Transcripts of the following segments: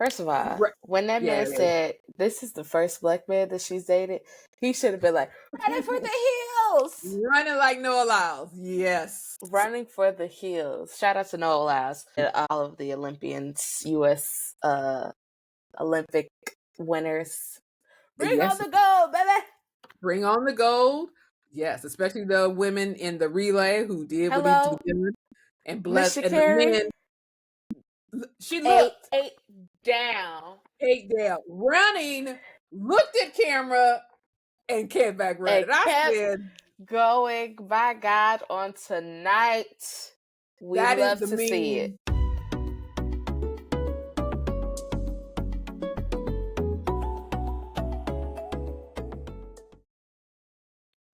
First of all, Right. when that man said this is the first black man that she's dated, he should have been like, running for the hills. Running like Noah Lyles. Yes. Running for the hills. Shout out to Noah Lyles and all of the Olympians, U.S. Olympic winners. Bring on the gold, baby. Bring on the gold. Yes, especially the women in the relay who did what needed to be done. And bless and the men. She looked eight down, running, looked at camera, and came back running. I said, going by God on tonight. We love to see it.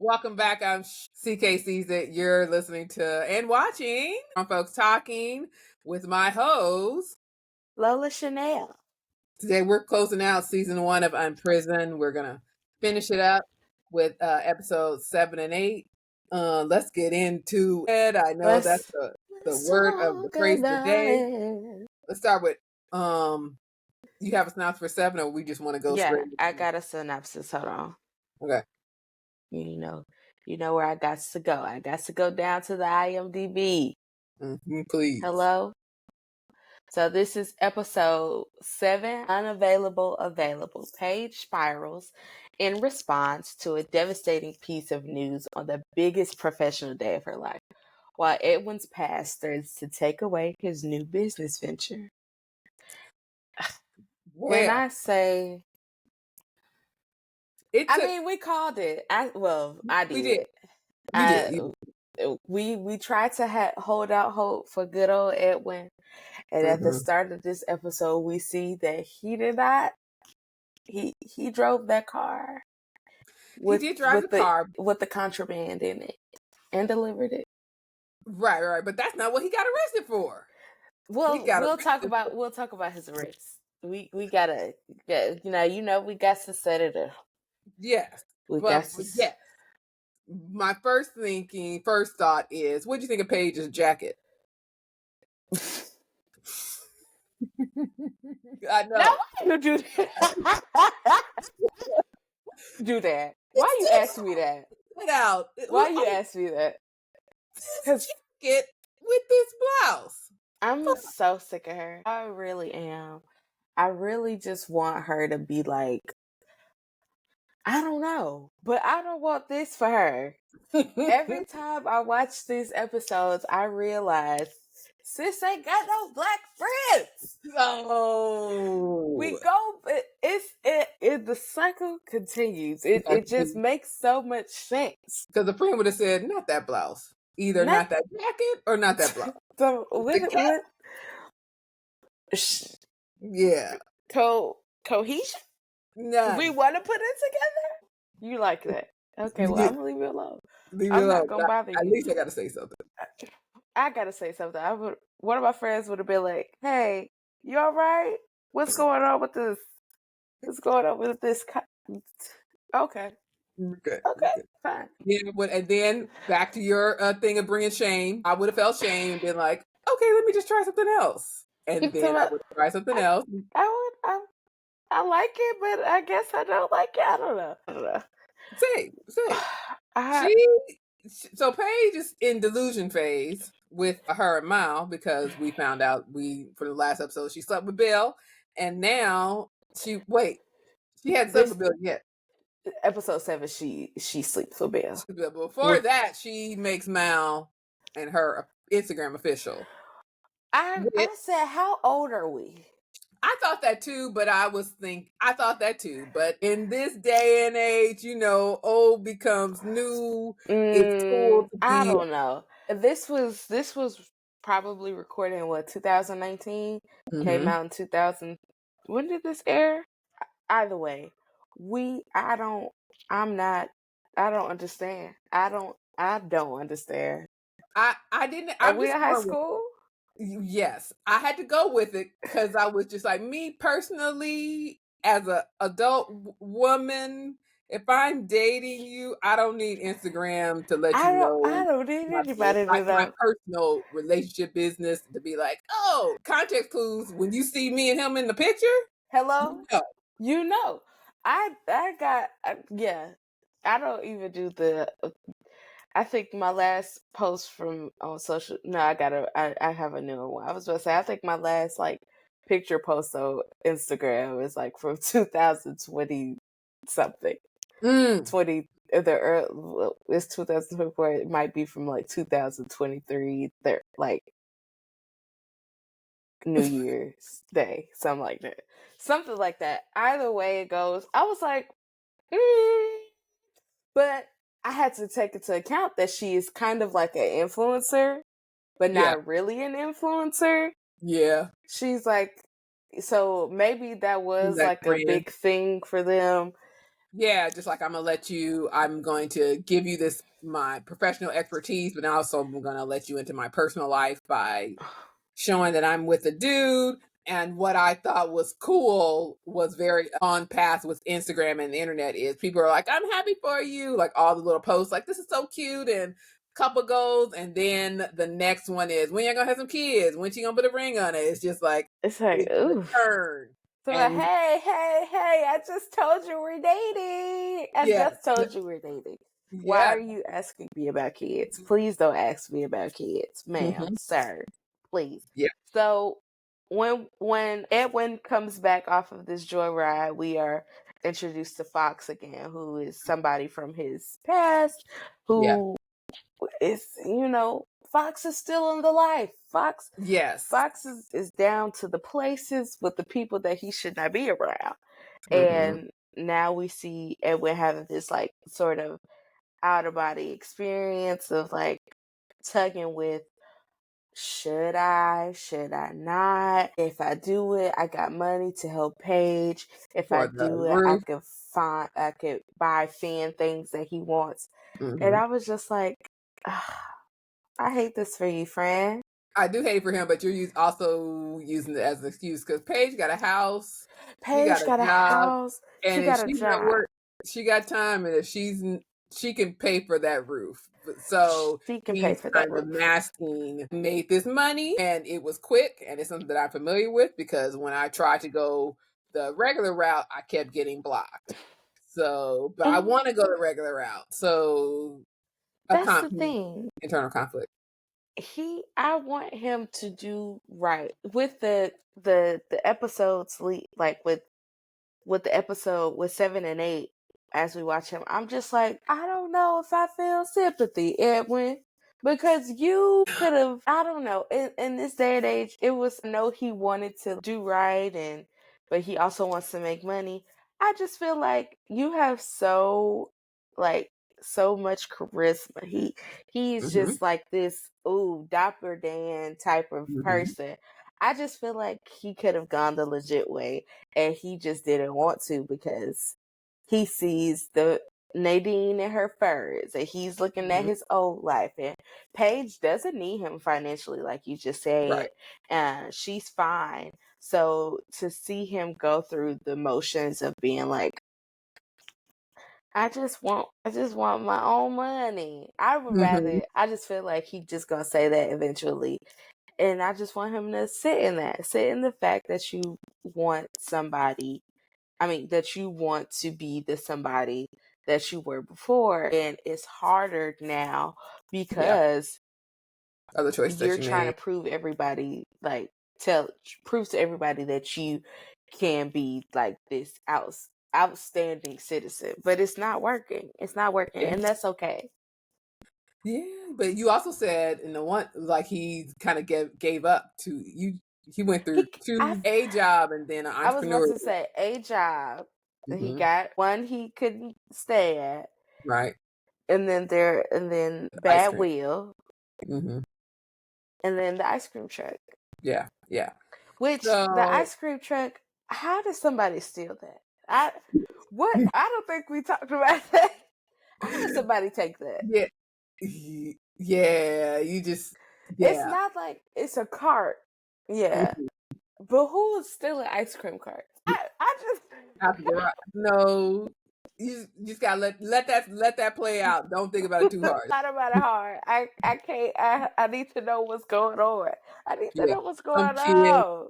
Welcome back. I'm CK Season. You're listening to and watching on Folks Talking with my host, Lola Chanel. Today we're closing out season 1 of Unprisoned. We're gonna finish it up with episodes 7 and 8. Let's get into it. I know that's the word of the phrase of the day. Let's start with you have a synopsis for 7, or we just want to go straight? I got a synopsis. Hold on. Okay. You know where I got to go. I got to go down to the IMDb. Please. Hello. So this is episode 7, Unavailable, Available. Paige spirals in response to a devastating piece of news on the biggest professional day of her life, while Edwin's past threatens to take away his new business venture. When I say... we called it. I did. We tried to hold out hope for good old Edwin. And at the start of this episode, we see that he did not. He drove that car. He did drive the car with the contraband in it and delivered it. Right. But that's not what he got arrested for. Well, we'll talk about his arrest. We gotta, we got to set it up. Yes. Yes. My first thought is, what do you think of Paige's jacket? I know. Now, why you do that? Do that. Why you ask me that? Why you ask me that? Because jacket with this blouse. I'm so sick of her. I really am. I really just want her to be like, I don't know, but I don't want this for her. Every time I watch these episodes, I realize sis ain't got no black friends. Oh, we go. The cycle continues. It just makes so much sense. Because the friend would have said, "Not that blouse. Either not that jacket or not that blouse." So cohesion. No, we want to put it together. You like that? Okay, well, I'm gonna leave it alone. I'm not gonna bother you. At least I gotta say something. I gotta say something. One of my friends would have been like, "Hey, you all right? What's going on with this? What's going on with this?" Okay, fine. Yeah, and then back to your thing of bringing shame. I would have felt shame and been like, "Okay, let me just try something else." And then I would try something else. I like it, but I guess I don't like it. I don't know. Say. So Paige is in delusion phase with her and Mal, because we found out for the last episode she slept with Bill, and now she hadn't slept with Bill yet. Episode 7, she sleeps with Bill. Before that, she makes Mal and her Instagram official. I said, how old are we? I thought that too, but but in this day and age, old becomes new. It's cool to be... I don't know. This was probably recorded in 2019. Came out in 2000. When did this air? Either way, I don't understand. I don't understand. I didn't. Are we in high school? Yes, I had to go with it because I was just like, me personally, as an adult woman if I'm dating you, I don't need Instagram to let you I know don't need my anybody to my know. personal relationship business to be like, oh, context clues. When you see me and him in the picture, Hello? you know. You know. I got yeah. I don't even do the I think my last post from on social no, I have a newer one. I was about to say I think my last like picture post on Instagram is like from 2020 something. Mm, 20 it's 2024. It might be from like 2023 like New Year's Day, something like that. Either way it goes, I was like, but I had to take into account that she is kind of like an influencer, but yeah, not really an influencer. yeah. She's like, so maybe that was That like a brand. big thing for them. Yeah, just like I'm going to give you this my professional expertise, but also I'm going to let you into my personal life by showing that I'm with a dude. And what I thought was cool was very on path with Instagram and the internet is people are like, I'm happy for you. Like all the little posts, like, this is so cute. And couple goals. And then the next one is, when you gonna have some kids? When she gonna put a ring on it? It's just like, It's like, it's the ooh. turn. So like, And hey, I just told you we're dating. I yeah, just told you we're dating. Why yeah. are you asking me about kids? Please don't ask me about kids, ma'am, Mhm. sir. Please. Yeah. So when Edwin comes back off of this joyride, we are introduced to Fox again, who is somebody from his past, Yeah. who is, Fox is still in the life. Yes. Fox is down to the places with the people that he should not be around. Mhm. And now we see Edwin having this like sort of out of body experience of like tugging with, should I not? If I do it, I got money to help Paige. If I For the do it, roof. I could buy Finn things that he wants. And Mhm. I was just like, I hate this for you, friend. I do hate for him, but you're also using it as an excuse because Paige got a house, she got Paige a got a job, house. She and if got a she's not job. work, she got time, and if she can pay for that roof. So She can pay he's for that kind of roof. masking, made this money, and it was quick, and it's something that I'm familiar with because when I tried to go the regular route, I kept getting blocked. So, but I And want to go the regular route. So a that's the conflict, thing. internal conflict. I want him to do right with the episodes like with the episode with 7 and 8 as we watch him. I'm just like, I don't know if I feel sympathy, Edwin. Because you could have, I don't know, in this day and age, it was, I know he wanted to do right, but he also wants to make money. I just feel like you have like, so much charisma. He's Hmm. just like this, ooh, Dapper Dan type of Hmm. person. I just feel like he could have gone the legit way, and he just didn't want to because he sees the Nadine and her furs, and he's looking at Hmm. his old life. And Paige doesn't need him financially, like you just said, Right. and she's fine. So to see him go through the motions of being like, I just want my own money. Hmm. I just feel like he just gonna say that eventually, and I just want him to sit in the fact that you want somebody, that you want to be the somebody that you were before. And it's harder now Yeah. because Other choices that you're you trying to made. prove everybody, like, prove to everybody that you can be like this outstanding citizen. But it's not working. It's not working. Yeah. And that's okay. Yeah. But you also said in the one, like he kind of gave up to you. He went through He, I, a job and then an I was about entrepreneur. to say a job. He Hmm. got one he couldn't stay at, Right. and then Ice Bad cream. Wheel, Hmm. and then the ice cream truck. Yeah. Yeah. Which the So ice cream truck, how did somebody steal that? I don't think we talked about that. How did somebody take that? yeah. Yeah. You just It's yeah. not like it's a cart. Yeah. Mhm. But who is stealing ice cream carts? I just Out the garage. No. You just gotta let that play out. Don't think about it too hard. Not about it hard. I can't. I need to know what's going on. I need to Yeah, know what's some going kid. on.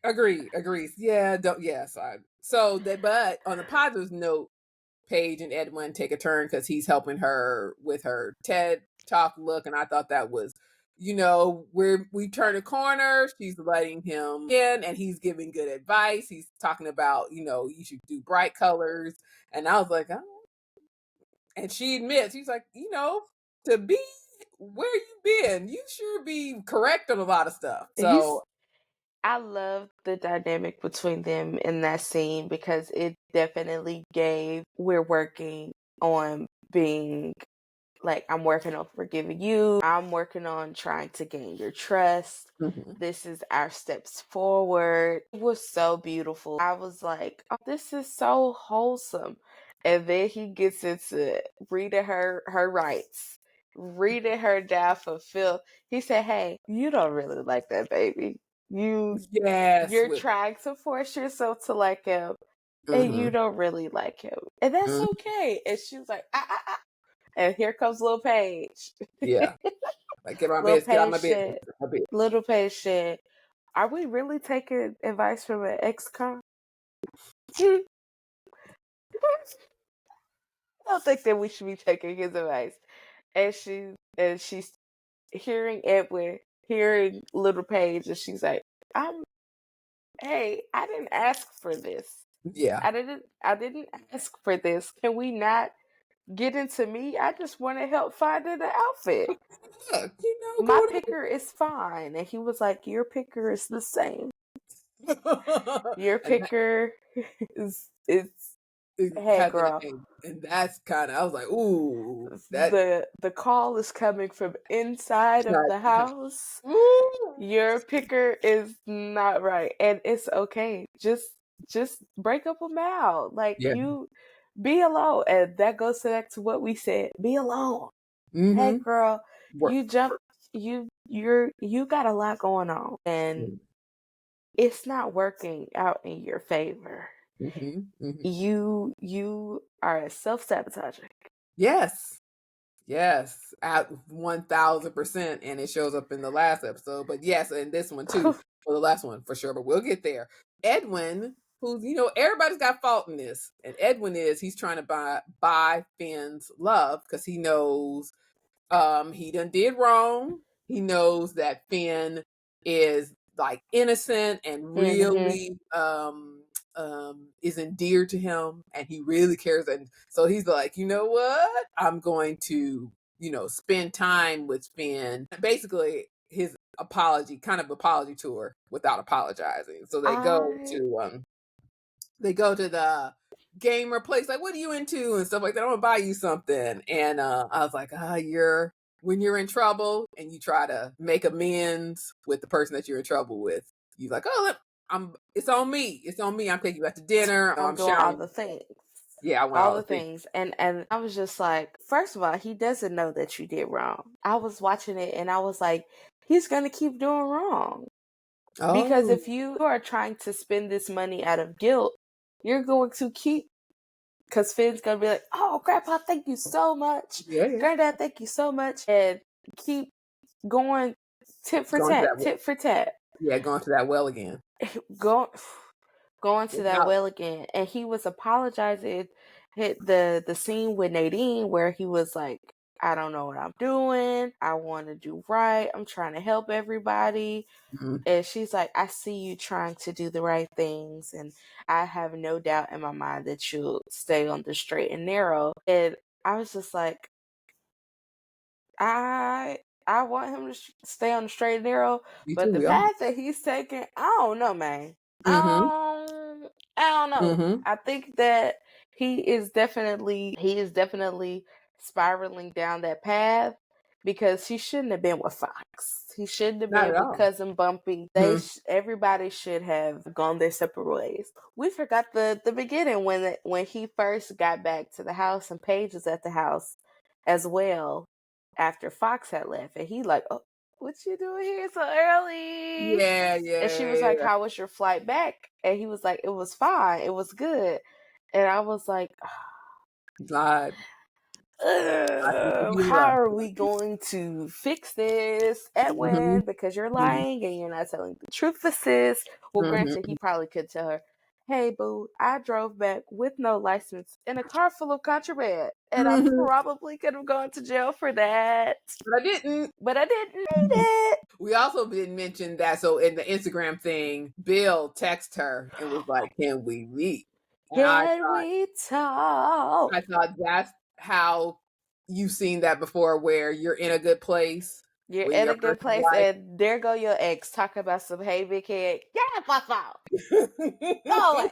Agrees. Yeah, don't. Yes, so that. But on a positive note, Paige and Edwin take a turn because he's helping her with her TED Talk look, and I thought that was, we turn a corner. She's letting him in, and he's giving good advice. He's talking about, you should do bright colors, and I was like, oh. And she admits, he's like, to be where you been, you sure be correct on a lot of stuff. So I love the dynamic between them in that scene because it definitely gave we're working on being like, I'm working on forgiving you. I'm working on trying to gain your trust. This is our steps forward. It was so beautiful. I was like, oh, this is so wholesome. And then he gets into reading her rights, reading her down for Phil. He said, hey, you don't really like that baby. yes, You're trying to force yourself to like him, and you don't really like him. And that's okay. And she was like, and here comes little Paige. Yeah. Like, get on my Little bed, get on Paige my bed. shit. Little Paige shit. Are we really taking advice from an ex-con? I don't think that we should be taking his advice. And she's hearing Edwin, hearing little Paige, and she's like, hey, I didn't ask for this. Yeah. I didn't ask for this. Can we not get into me? I just want to help find an outfit. Look, My picker is fine. And he was like, your picker is the same. Your picker is hey girl. And that's kind of, I was like, ooh, The call is coming from inside of the house. Your picker is not right, and it's okay. Just break up a mouth. Like, you be alone, and that goes back to what we said. Be alone. Hey girl, you got a lot going on, and it's not working out in your favor. You are self-sabotaging. Yes, at 1000%, and it shows up in the last episode. But yes, and this one too, for the last one for sure. But we'll get there. Edwin, who's everybody's got fault in this, and Edwin he's trying to buy Finn's love because he knows he done did wrong. He knows that Finn is like innocent and really is endeared to him, and he really cares. And so he's like, you know what? I'm going to, spend time with Finn. Basically, his apology tour without apologizing. So they go to the gamer place, like, what are you into and stuff like that. I'm gonna buy you something. And I was like, when you're in trouble and you try to make amends with the person that you're in trouble with, you're like, it's on me. I'm taking you out to dinner. I'm doing showering all the things. Yeah, I went all the things. And I was just like, first of all, he doesn't know that you did wrong. I was watching it and I was like, he's gonna keep doing wrong. Because if you are trying to spend this money out of guilt, you're going to keep, because Finn's going to be like, oh, Grandpa, thank you so much. Granddad, thank you so much. And keep going tit for tat. Yeah, going to that well again. Going to that well again. And he was apologizing. Hit the scene with Nadine where he was like, I don't know what I'm doing. I want to do right. I'm trying to help everybody. And she's like, I see you trying to do the right things, and I have no doubt in my mind that you'll stay on the straight and narrow. And I was just like, I want him to stay on the straight and narrow, but the fact that he's taking, I don't know, man. I don't know. I think that he is definitely spiraling down that path, because he shouldn't have been with Fox. He shouldn't have been with Cousin Bumpy. Everybody should have gone their separate ways. We forgot the beginning when he first got back to the house, and Paige was at the house as well after Fox had left, and he like, oh, what you doing here so early? Yeah. And she was like, how was your flight back? And he was like, it was fine. It was good. And I was like, God. how are we going to fix this, Edwin? Because you're lying and you're not telling the truth to sis. Well, granted, he probably could tell her, hey, boo, I drove back with no license in a car full of contraband. And I probably could have gone to jail for that. But I didn't. But I didn't need it. We also didn't mention that. So in the Instagram thing, Bill texted her and was like, can we meet? And Can we talk? I thought that's how you've seen that before, where you're in a good place. You're when in your a good personal place, life. and there go your ex talking about some, hey, big head, yeah, fuck off. Go away.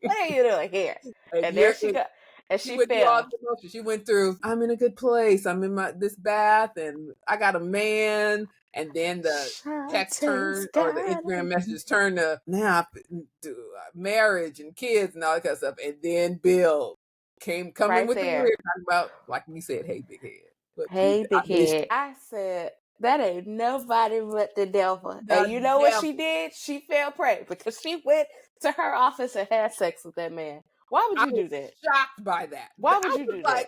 What are you doing here? And there she go. And she went through all fell. the emotions. She went through, I'm in a good place. I'm in this bath and I got a man. And then the text turned, or the Instagram messages turned to now marriage and kids and all that kind of stuff. And then Bill coming Right with there. the rear talking about, like you said, hey, big head. But hey, big head. I said, that ain't nobody but the devil. The and you know what devil. she did? She fell prey because she went to her office and had sex with that man. Why would you do that? Shocked by that. Why would you do that?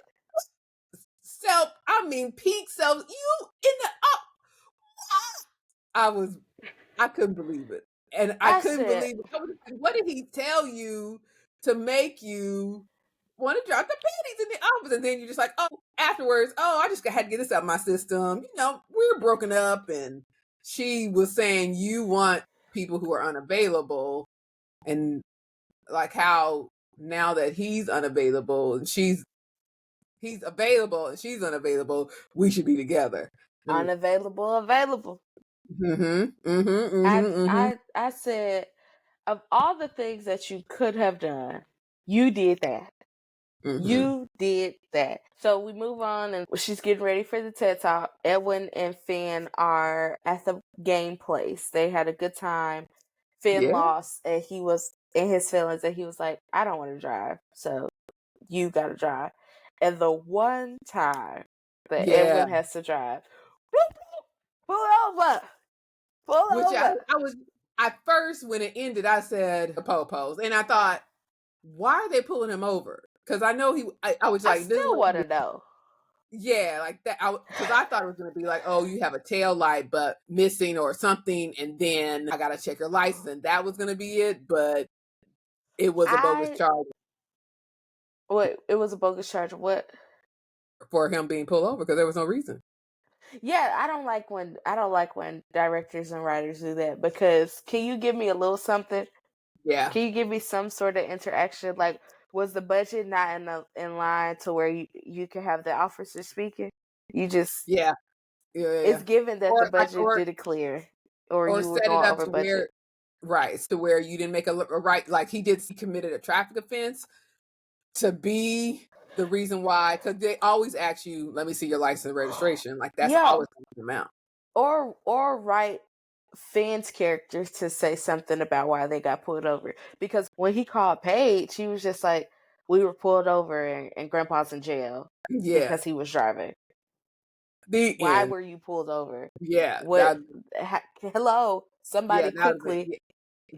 Peak self. You in the I couldn't believe it. And I couldn't believe it. What did he tell you to make you want to drop the panties in the office? And then you're just like, oh, afterwards, I just had to get this out of my system. We're broken up. And she was saying you want people who are unavailable, and like how now that he's unavailable and he's available and she's unavailable, we should be together. Unavailable, available. I said, of all the things that you could have done, you did that. You did that. So we move on, and she's getting ready for the TED Talk. Edwin and Finn are at the game place. They had a good time. Finn lost, and he was in his feelings, and he was like, I don't want to drive, so you got to drive. And the one time that Edwin has to drive, pull over. I was, at first when it ended, I said the popos, and I thought, why are they pulling him over? Because I know I was like, I still want to know. Yeah, like that. Because I thought it was going to be like, oh, you have a tail light but missing or something, and then I got to check your license, and that was going to be it. But it was a bogus charge. What? It was a bogus charge. What? For him being pulled over because there was no reason. Yeah, I don't like when directors and writers do that, because can you give me a little something? Yeah. Can you give me some sort of interaction? Like, was the budget not in line to where you can have the officer speaking? You just yeah. It's given that the budget didn't clear, or you were going over budget. To where you didn't make a right, like he committed a traffic offense to be the reason why, because they always ask you, let me see your license and registration. Like that's always the amount. Or write Finn's characters to say something about why they got pulled over. Because when he called Paige, he was just like, we were pulled over and Grandpa's in jail because he was driving. Why were you pulled over? Yeah. Hello, somebody quickly.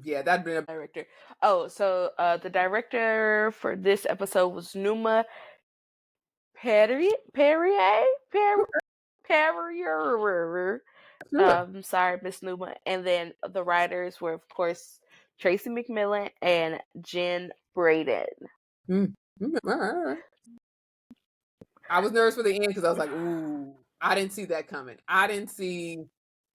That'd been a director. Oh, so the director for this episode was Numa Perrier. Sorry, Miss Numa. And then the writers were, of course, Tracy McMillan and Jen Braden. All right. I was nervous for the end because I was like, ooh, I didn't see that coming. I didn't see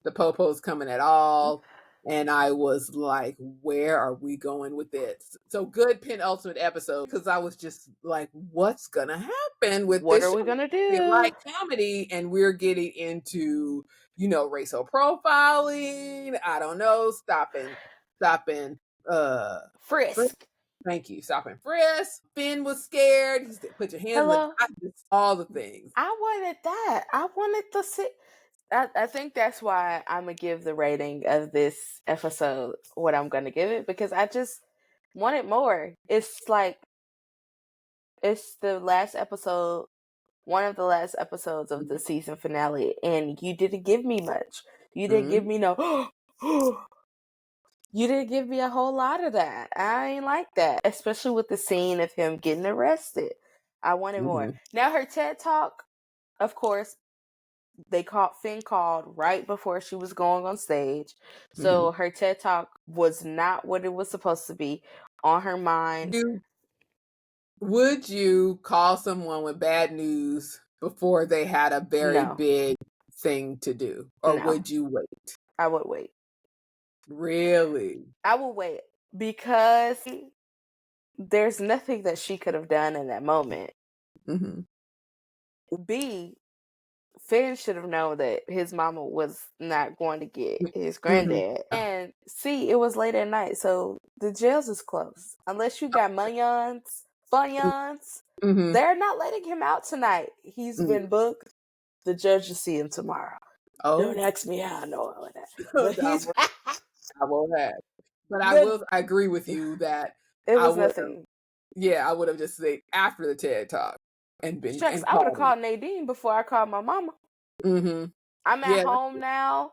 the popos coming at all. And I was like, where are we going with this? So good penultimate episode, because I was just like, what's going to happen with what this? What are we going to do? Like comedy, and we're getting into, racial profiling. I don't know, stopping, frisk. Thank you. Stop and frisk. Finn was scared. He said, put your hands in the all the things. I wanted that. I wanted to see. I think that's why I'm going to give the rating of this episode what I'm going to give it, because I just wanted more. It's like, it's the last episode, one of the last episodes of the season finale, and you didn't give me much. You didn't give me no, You didn't give me a whole lot of that. I ain't like that, especially with the scene of him getting arrested. I wanted more. Now her TED Talk, of course, Finn called right before she was going on stage. So her TED Talk was not what it was supposed to be on her mind. Would you call someone with bad news before they had a very big thing to do? Or would you wait? I would wait. Really? I would wait because there's nothing that she could have done in that moment. B, Finn should have known that his mama was not going to get his granddad. And C, it was late at night, so the jails is closed. Unless you got funyuns, they're not letting him out tonight. He's been booked. The judge will see him tomorrow. Don't ask me how I know all of that. But he's I won't have. But I agree with you that it was nothing. Yeah, I would have just said after the TED Talk and been. Shucks, I would have called Nadine before I called my mama. I'm at home now.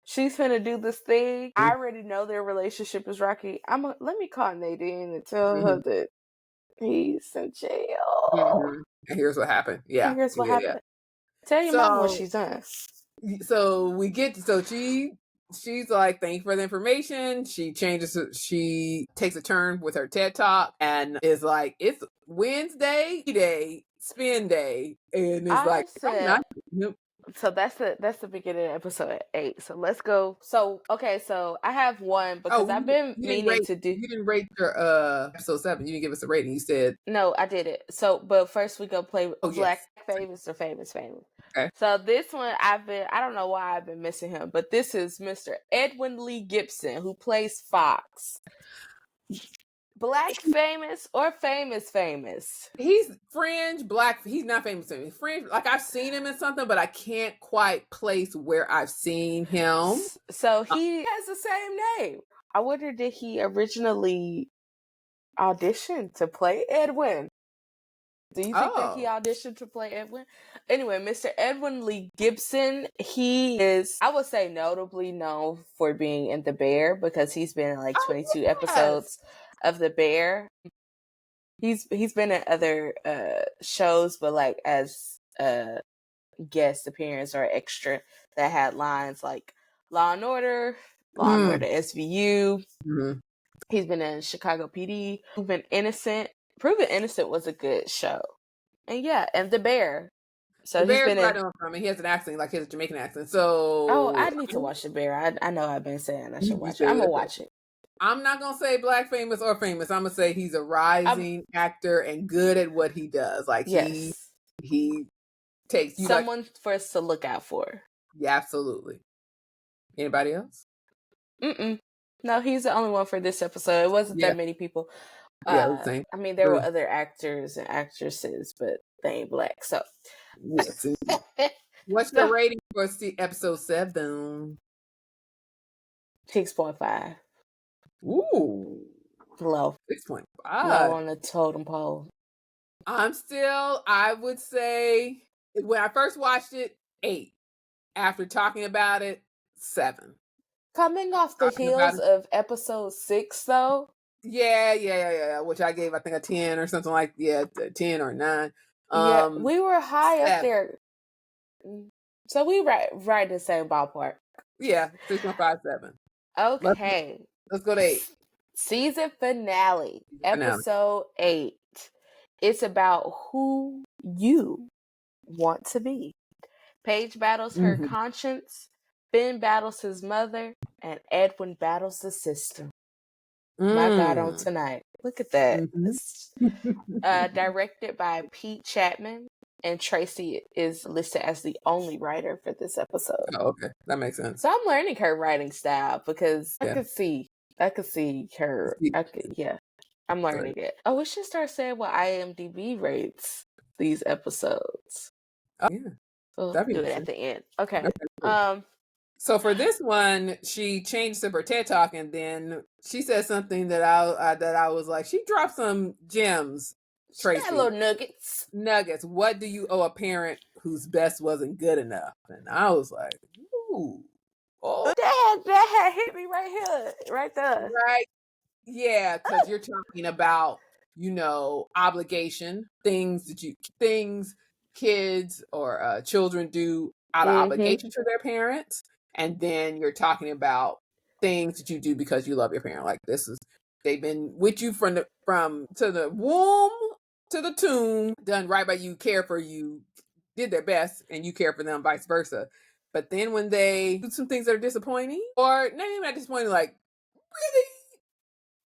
She's finna do this thing. I already know their relationship is rocky. Let me call Nadine and tell her that he's in jail. And here's what happened. Yeah. And here's what happened. Tell your mama what she's done. So she's like, thank you for the information. She takes a turn with her TED Talk and is like, it's Wednesday day, spin day. And it's so that's the beginning of episode 8. So let's go. So I have one because I've been meaning to do. You didn't rate your episode 7. You didn't give us a rating. You said no. I did it. So, but first we go play Black Famous or Famous. Okay. So this one I don't know why I've been missing him, but this is Mr. Edwin Lee Gibson, who plays Fox. Black famous or famous? He's fringe black. He's not famous. He's fringe. Like I've seen him in something, but I can't quite place where I've seen him. So he has the same name. I wonder, did he originally audition to play Edwin? Do you think that he auditioned to play Edwin? Anyway, Mr. Edwin Lee Gibson, he is, I would say, notably known for being in The Bear because he's been in like 22 episodes of The Bear. He's been in other shows, but like as a guest appearance or extra that had lines like Law and Order, SVU. He's been in Chicago PD. Proven Innocent. Proven Innocent was a good show. And and The Bear. So The Bear's where I know him from, and he has an accent, like he has a Jamaican accent. So I need to watch The Bear. I know I've been saying I should watch it. I'm gonna watch it. I'm not gonna say black famous or famous. I'm gonna say he's a rising actor and good at what he does. Like he takes someone for us to look out for. Yeah, absolutely. Anybody else? No, he's the only one for this episode. It wasn't that many people. I mean, there were other actors and actresses, but they ain't black. So, yes. What's the rating for episode 7? 6.5. Ooh, low. 6.5. Low on the totem pole. I would say, when I first watched it, 8. After talking about it, 7. Coming off the heels of episode 6, though. Yeah. Which I gave, I think, a 10 or something like 10 or 9. We were high 7. Up there. So we right in the same ballpark. Yeah, 6.5, 7. Okay. Let's go to 8. Season finale, episode 8. It's about who you want to be. Paige battles her conscience, Finn battles his mother, and Edwin battles the system. My God, on tonight. Look at that. Directed by Pete Chapman, and Tracy is listed as the only writer for this episode. Oh, okay. That makes sense. So I'm learning her writing style because I could see her. I'm learning it. Oh, we should start saying what IMDb rates these episodes. Oh, yeah. We'll do it at the end. Okay. So for this one, she changed up her TED Talk, and then she said something that I was like, she dropped some gems. Tracy, she got little nuggets. What do you owe a parent whose best wasn't good enough? And I was like, ooh. Oh, Dad hit me right here, right there. right. Yeah, because you're talking about, obligation, things kids or children do out of Mm-hmm. obligation to their parents. And then you're talking about things that you do because you love your parent. Like they've been with you from to the womb to the tomb, done right by you, care for you, did their best, and you care for them, vice versa. But then when they do some things that are disappointing, or not even that disappointing, like really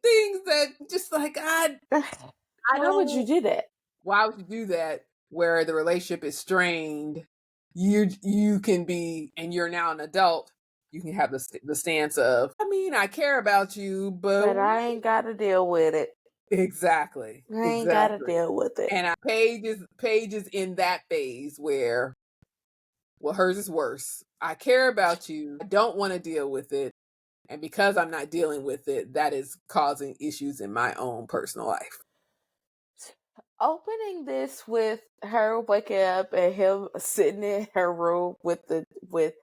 things that just like I Why would you don't. do that? Why would you do that? Where the relationship is strained, you can be, and you're now an adult. You can have the stance of, I mean, I care about you, but But I ain't got to deal with it. exactly, I ain't got to exactly. deal with it. And Paige is in that phase where, well, hers is worse. I care about you. I don't want to deal with it. And because I'm not dealing with it, that is causing issues in my own personal life. Opening this with her waking up and him sitting in her room with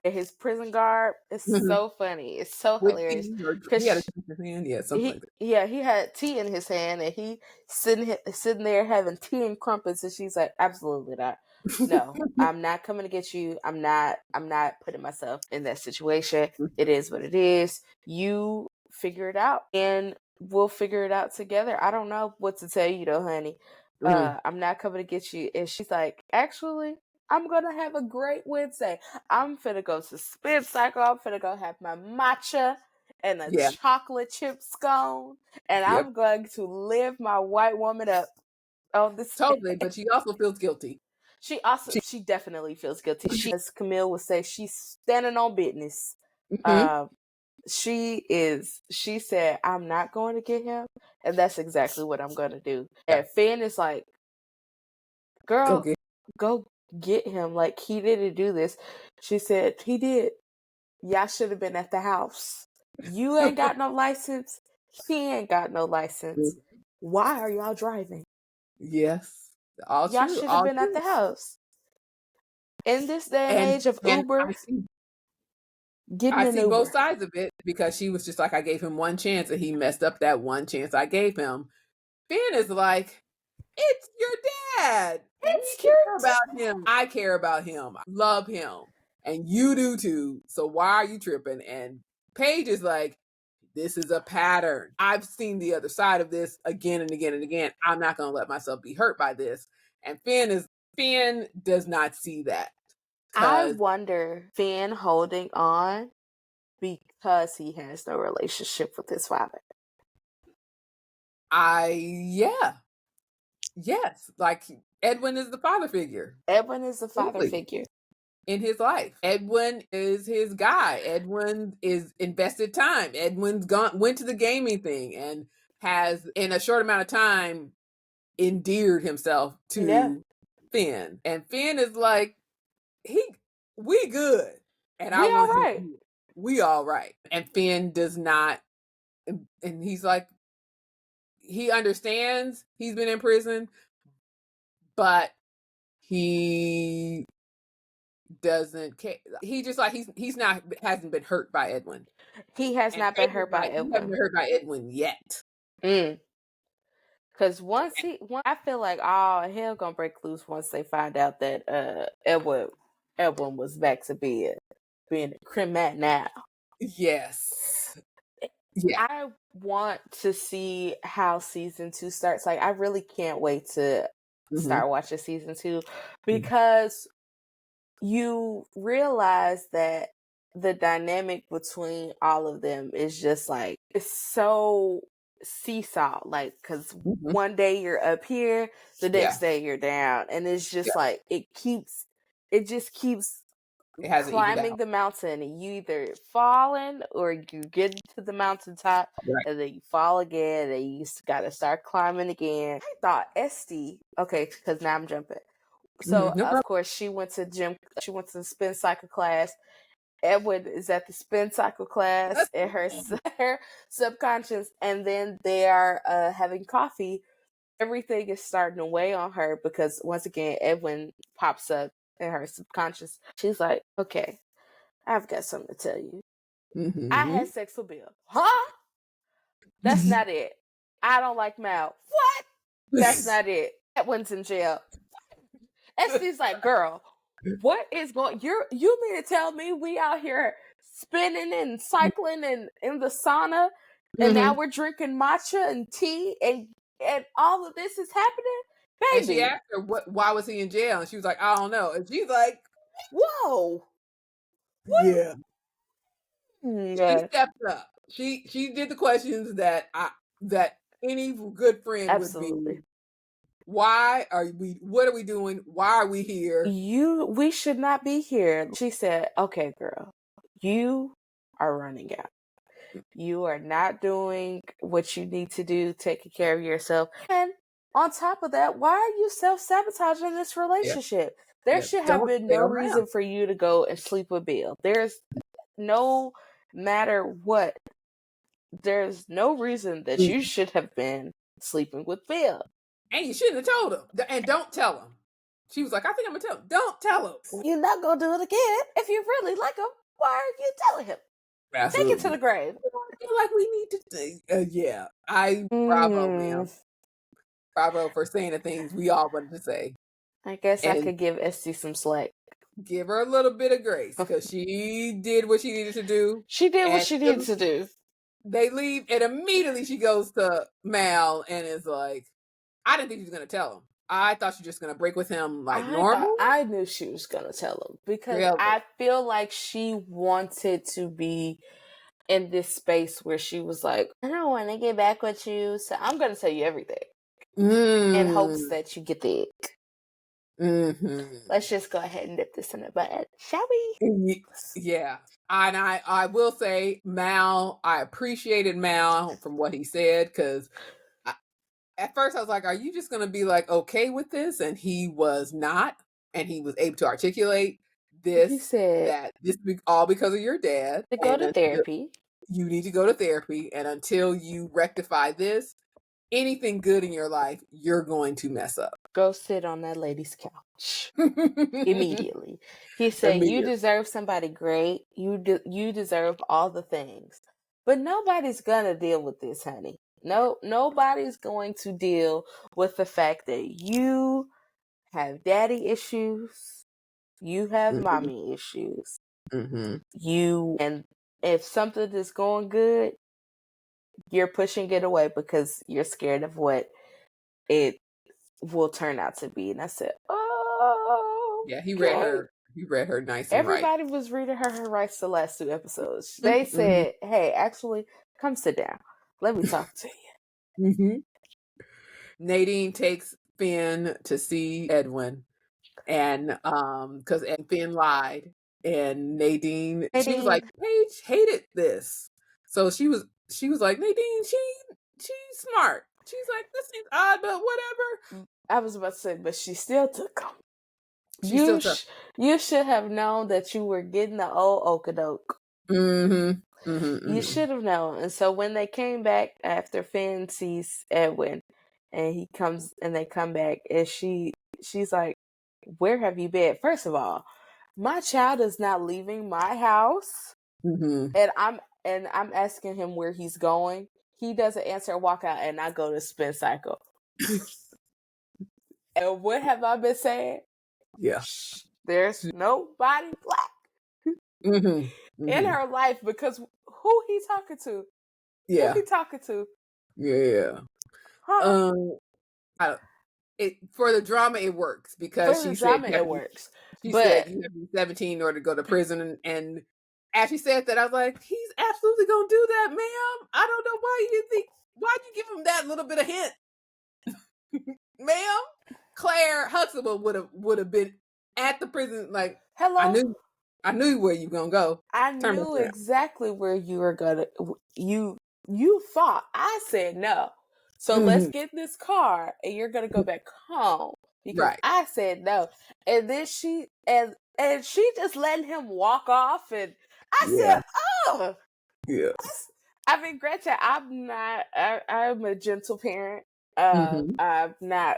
his prison garb is so funny. It's so With hilarious tea, or he had a because tea in his hand, yeah, something like that. he had tea in his hand and he sitting there having tea and crumpets and she's like, absolutely not. No, I'm not coming to get you. I'm not putting myself in that situation. It is what it is. You figure it out and we'll figure it out together. I don't know what to tell you though, honey. Mhm. I'm not coming to get you. And she's like, actually, I'm gonna have a great Wednesday. I'm finna go to Spin Cycle. I'm finna go have my matcha and a Yeah. chocolate chip scone, and Yep. I'm going to live my white woman up on this. Totally, but she also feels guilty. She definitely feels guilty. She, as Camille would say, she's standing on business. Mhm. Um, she said, I'm not going to get him, and that's exactly what I'm going to do. Yeah. And Finn is like, Go girl, get. go get him. Like, he didn't do this. She said, he did. Y'all should have been at the house. You ain't got no license. He ain't got no license. Why are y'all driving? Yes. All Y'all true. should have All been at true. the house. In this day and And age of and Uber, getting I an see both Uber. sides of it, because she was just like, I gave him one chance and he messed up that one chance I gave him. Finn is like, it's your dad. We It's care cute. about him. I care about him. I love him. And you do too. So why are you tripping? And Paige is like, this is a pattern. I've seen the other side of this again and again and again. I'm not going to let myself be hurt by this. And Finn does not see that. I Cause wonder Finn holding on because he has no relationship with his father. yeah. Yes. Like Edwin is the father figure. Edwin is the father Absolutely. figure. In his life. Edwin is his guy. Edwin is invested time. Edwin's went to the gaming thing and has, in a short amount of time, endeared himself Yeah. to Finn. And Finn is like, we good. And We I all want him right. here. We all right. And Finn does not, and he's like, he understands he's been in prison, but he doesn't care. He just like he's not hasn't been hurt by Edwin. He has And not been Paige is hurt by like, you haven't Edwin. been hurt by Edwin yet. Because I feel like all hell gonna break loose once they find out that Edwin was back to being a criminal now. Yes. Yeah. I want to see how season 2 starts. Like, I really can't wait to Mm-hmm. start watching season 2 because you realize that the dynamic between all of them is just like, it's so seesaw, like, because Mm-hmm. one day you're up here, the Yeah. next day you're down, and it's just Yeah. like it just keeps It hasn't evened climbing out. the mountain, and you either falling or you get to the mountaintop Right. and then you fall again and you gotta start climbing again. I thought Esty, okay, because now I'm jumping. So Mm-hmm. No of problem. course she went to the spin cycle class. Edward is at the spin cycle class in her subconscious, and then they are having coffee. Everything is starting to weigh on her because once again Edwin pops up in her subconscious. She's like, okay, I've got something to tell you. I had sex with Bill. Huh? That's not it. I don't like Mal. What? That's not it. Edwin's in jail. Estee's like, girl, what is going? You mean to tell me we out here spinning and cycling and in the sauna, and now we're drinking matcha and tea, and all of this is happening, And she baby? asked her why was he in jail, and she was like, I don't know. And she's like, Whoa. yeah. She Yeah, stepped up. She did the questions that any good friend would be. absolutely. Why are we? What are we doing? Why are we here? We should not be here. She said, okay, girl, you are running out. You are not doing what you need to do, taking care of yourself. And on top of that, why are you self-sabotaging this relationship? There should have been Stay no around. reason for you to go and sleep with Bill. There's no matter what, there's no reason that you should have been sleeping with Bill. And you shouldn't have told him. And don't tell him. She was like, I think I'm going to tell him. Don't tell him. You're not going to do it again. If you really like him, why are you telling him? Absolutely. Take it to the grave. I feel like we need to bravo, ma'am. Bravo for saying the things we all wanted to say. I guess I could give Esty some slack. Give her a little bit of grace because she did what she needed to do. She did what she needed to do. They leave and immediately she goes to Mal and is like, I didn't think she was going to tell him. I thought she was just going to break with him like normal. I knew she was going to tell him because I feel like she wanted to be in this space where she was like, I don't want to get back with you, so I'm going to tell you everything in hopes that you get the ick. Let's just go ahead and nip this in the bud, shall we? Yeah. And I will say, Mal, I appreciated Mal from what he said because at first I was like, are you just going to be like okay with this? And he was not. And he was able to articulate this. He said that this is all because of your dad. To go to therapy. You need to go to therapy. And until you rectify this, anything good in your life, you're going to mess up. Go sit on that lady's couch immediately. He said, you deserve somebody great. You deserve all the things. But nobody's going to deal with this, honey. No, nobody's going to deal with the fact that you have daddy issues. You have mommy issues. And if something is going good, you're pushing it away because you're scared of what it will turn out to be. And I said, oh, yeah, he read her nice and everybody was reading her rights the last 2 episodes. They said, hey, actually, come sit down. Let me talk to you. Nadine takes Finn to see Edwin, and because Finn lied, and Nadine, she was like, Paige hated this, so she was like, Nadine, she's smart. She's like, this seems odd, but whatever. I was about to say, but she still took him. You should have known that you were getting the old okadoke. You should have known. And so when they came back after Finn sees Edwin, and they come back, and she's like, where have you been? First of all, my child is not leaving my house, and I'm asking him where he's going. He doesn't answer, walk out, and I go to spin cycle. And what have I been saying? Yeah, there's nobody black in her life, because who he talking to? Yeah, who he talking to? Yeah. Huh? For the drama, it works because she said it works. She said you have to be 17 in order to go to prison, and as she said that, I was like, he's absolutely gonna do that, ma'am. I don't know why you think. Why'd you give him that little bit of hint, ma'am? Claire Huxtable would have been at the prison. Like, hello, I knew where you gonna go. I knew exactly where you were gonna. You thought I said no. So let's get in this car, and you're gonna go back home because I said no. And then she just letting him walk off, and I said, "Oh, yeah." I mean, granted, I'm not. I'm a gentle parent. I'm not.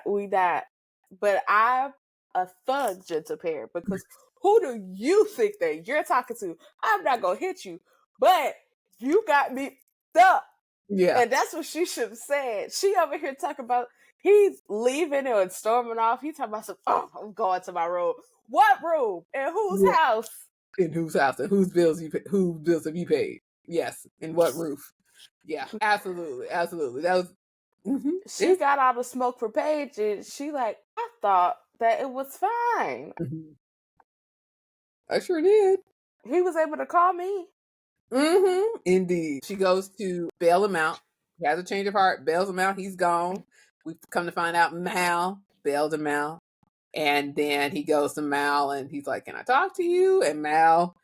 But I'm a thug gentle parent because who do you think that you're talking to? I'm not gonna hit you, but you got me up. Yeah. And that's what she should have said. She over here talking about he's leaving and storming off. He talking about I'm going to my room. What room? In whose house? In whose house? And whose bills have you paid? Yes. In what roof? Yeah. Absolutely. Absolutely. That was. She got all the smoke for Paige, and she like, I thought that it was fine. I sure did. He was able to call me. Indeed. She goes to bail him out. He has a change of heart, bails him out. He's gone. We come to find out Mal bailed him out. And then he goes to Mal and he's like, "Can I talk to you?" And Mal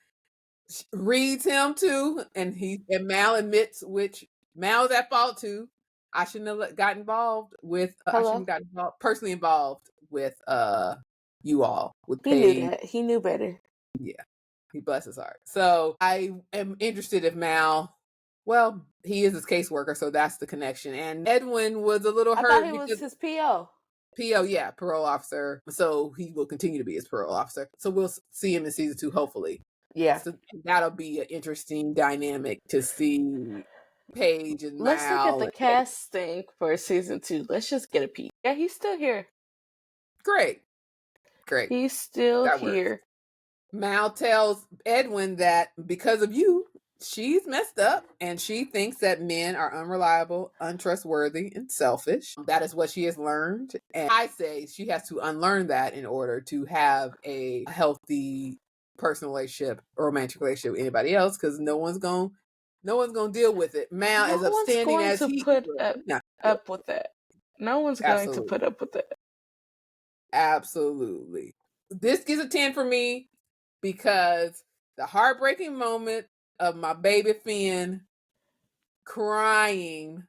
reads him too. And Mal admits, which Mal is at fault too. I shouldn't have got involved with, I shouldn't have gotten personally involved with you all. With He knew that. He knew better. Yeah. He bless his heart. So I am interested if Mal, well, he is his caseworker, so that's the connection. And Edwin was a little hurt. I thought he was his PO. PO, yeah, parole officer. So he will continue to be his parole officer. So we'll see him in season 2, hopefully. Yeah. So that'll be an interesting dynamic to see Paige and Mal. Let's look at the casting for season 2. Let's just get a peek. Yeah, he's still here. Great. He's still here. Mal tells Edwin that because of you, she's messed up and she thinks that men are unreliable, untrustworthy, and selfish. That is what she has learned. And I say she has to unlearn that in order to have a healthy personal relationship or romantic relationship with anybody else, because no one's gonna deal with it. Mal, as upstanding as he put up with that. No one's going to put up with it. Absolutely. This gets a 10 for me because the heartbreaking moment of my baby Finn crying,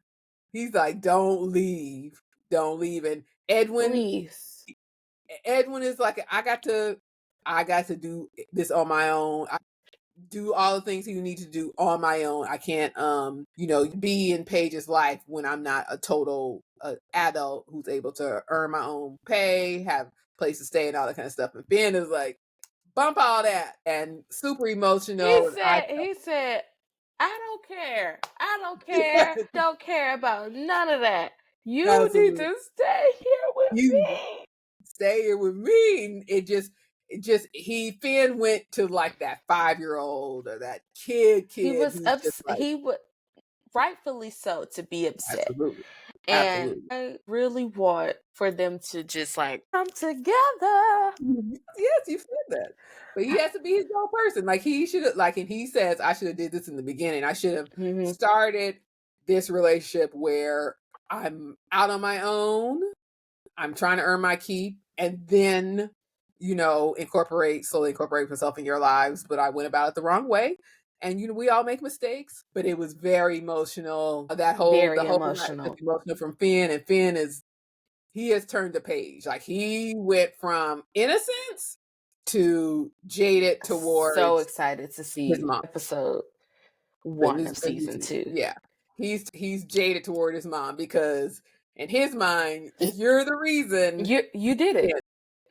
he's like, don't leave. And Edwin, please. Edwin is like, I got to do this on my own. I do all the things you need to do on my own. I can't, be in Paige's life when I'm not a total adult who's able to earn my own pay, have a place to stay and all that kind of stuff. And Finn is like, bump all that, and super emotional. He said, I don't care. Don't care about none of that. You need to stay here with me. Stay here with me. And it just Finn went to like that 5-year-old or that kid. He was upset. He would rightfully so to be upset. Absolutely. And I really want for them to just like come together. Yes, you said that. But he has to be his own person. Like he should have, and he says, I should have did this in the beginning. I should have started this relationship where I'm out on my own. I'm trying to earn my keep, and then, slowly incorporate myself in your lives. But I went about it the wrong way. And we all make mistakes, but it was very emotional. The whole emotional from Finn, and Finn he has turned the page. Like he went from innocence to jaded towards. So excited to see episode 1 of season 2. Yeah, he's jaded toward his mom because in his mind, you're the reason you did it.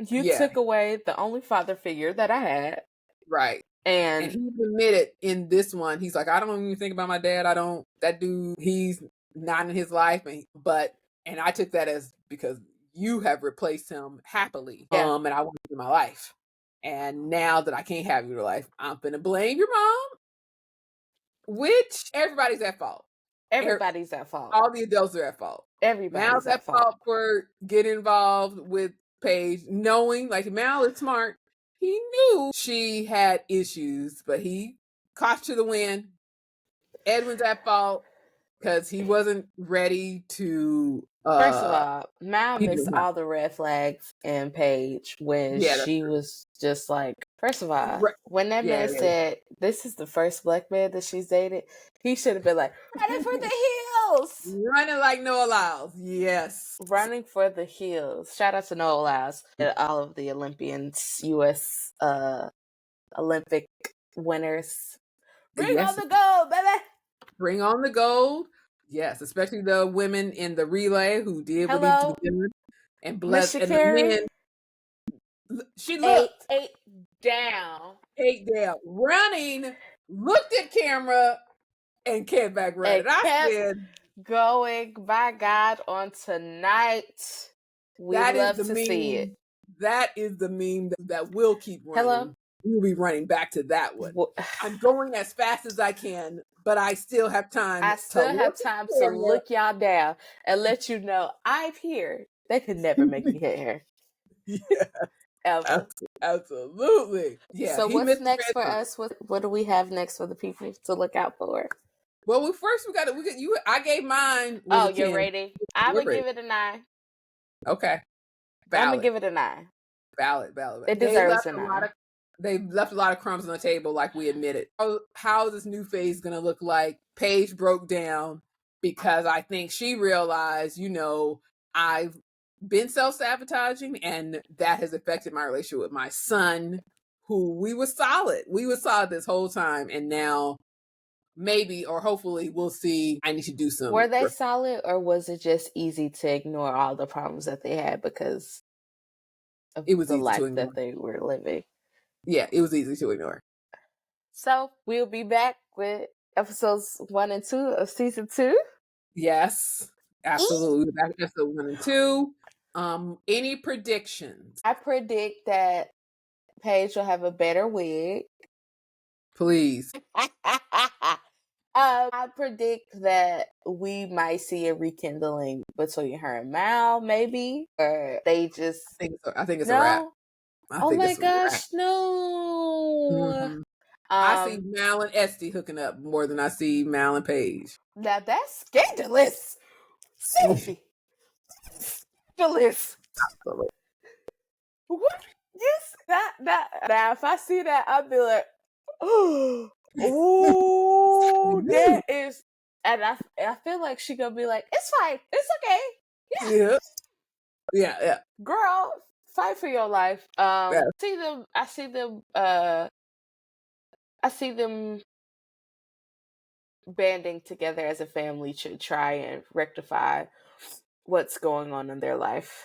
You took away the only father figure that I had. Right. And he admitted in this one, he's like, I don't even think about my dad. That dude, he's not in his life. And I took that as because you have replaced him happily. Yeah. And I want you in my life. And now that I can't have you in your life, I'm going to blame your mom, which everybody's at fault. Everybody's at fault. All the adults are at fault. Everybody's at fault for getting involved with Paige, knowing Mal is smart. He knew she had issues, but he caught to the wind. Edwin's at fault because he wasn't ready to. First of all, Mal missed all the red flags in Paige when she was just like. First of all, when that man said this is the first black man that she's dated, he should have been like running for the hills, running like Noah Lyles. Yes, running for the hills. Shout out to Noah Lyles and all of the Olympians, U.S. Olympic winners. Bring on the gold, baby. Bring on the gold. Yes, especially the women in the relay who did what needed to be done. And bless and the men. She looked 8 down, running looked at camera, and came back running. And kept said, going. By God, on tonight, we love to see it. That is the meme that will keep running. Hello? We'll be running back to that one. I'm going as fast as I can, but I still have time. I still have time to look y'all down and let you know I'm here. They could never make me hit her. Yeah. Ever. Absolutely. Yeah. So what's next for us? What do we have next for the people to look out for? Well, I gave mine. Oh, you're rating? I'm going to give it a 9. Okay. I'm going to give it a 9. Valid. It deserves a 9. They left a lot of crumbs on the table, like we admitted. How is this new phase going to look like? Paige broke down because I think she realized, I've been self-sabotaging, and that has affected my relationship with my son, who we were solid. We were solid this whole time, and now maybe or hopefully we'll see I need to do some. Were they solid, or was it just easy to ignore all the problems that they had because of the life that they were living? Yeah, it was easy to ignore. So we'll be back with episodes 1 and 2 of season 2. Yes, absolutely. Back to episode 1 and 2. Any predictions? I predict that Paige will have a better wig. Please. I predict that we might see a rekindling between her and Mal, maybe, or they just. I think it's a wrap. Oh my gosh, no! Mm-hmm. I see Mal and Esty hooking up more than I see Mal and Paige. Now that's scandalous. Sophie. Scandalous. What? Yes, that. Now, if I see that, I'll be like, oh, that is. And I feel like she gonna be like, it's fine, it's okay. Yeah. Girl, fight for your life. I see them banding together as a family to try and rectify what's going on in their life.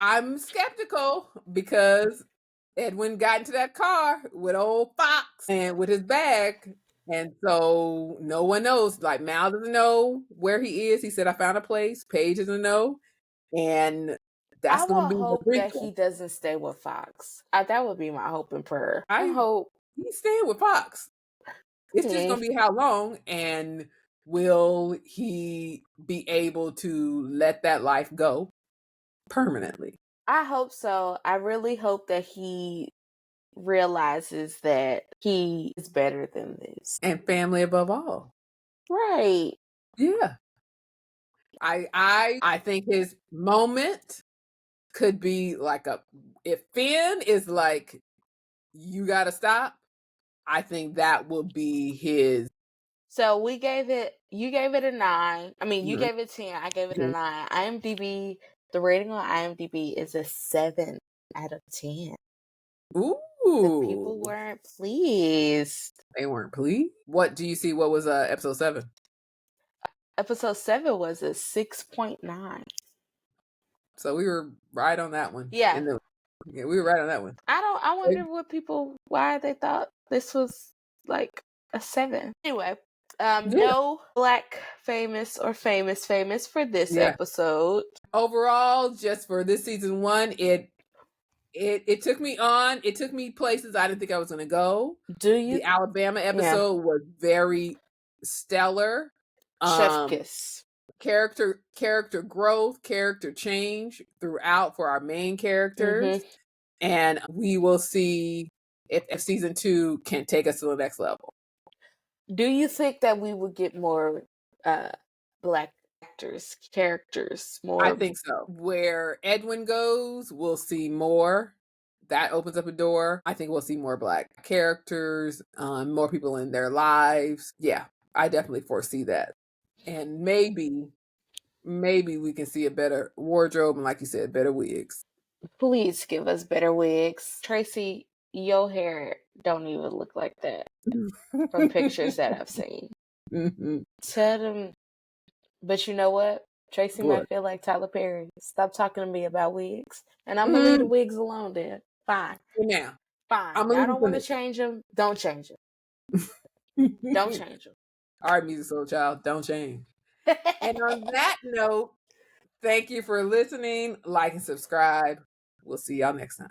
I'm skeptical because Edwin got into that car with old Fox and with his bag. And so no one knows. Like, Mal doesn't know where he is. He said, I found a place. Paige doesn't know. And that's going to be hope that he doesn't stay with Fox. That would be my hope and prayer. I hope he's staying with Fox. It's just going to be how long, and will he be able to let that life go permanently? I hope so. I really hope that he realizes that he is better than this. And family above all. Right. Yeah. I think his moment could be like if Finn is like, you got to stop, I think that will be his. So you gave it a 9. I mean, you gave it 10. I gave it a 9. IMDb, the rating on IMDb is a 7 out of 10. Ooh. The people weren't pleased. They weren't pleased? What do you see? What was episode 7? Episode 7 was a 6.9. So we were right on that one. Yeah. We were right on that one. I wonder why they thought this was like a 7. Anyway, no Black famous or famous for this episode. Overall, just for this season 1, it took me on. It took me places I didn't think I was going to go. Do you? The Alabama episode was very stellar. Chef kiss. Character growth, character change throughout for our main characters. Mm-hmm. And we will see if season 2 can take us to the next level. Do you think that we will get more Black characters more? I think so. Where Edwin goes, we'll see more. That opens up a door. I think we'll see more Black characters, more people in their lives. Yeah, I definitely foresee that. And maybe we can see a better wardrobe and, like you said, better wigs. Please give us better wigs. Tracy, your hair don't even look like that from pictures that I've seen. Mm-hmm. Tell them. But you know what? Tracy might feel like Tyler Perry. Stop talking to me about wigs. And I'm going to leave the wigs alone then. Fine. For now. Fine. I'm Y'all gonna don't want to finish. change them. Don't change them. Don't change them. All right, Music Soul Child, don't change. And on that note, thank you for listening. Like and subscribe. We'll see y'all next time.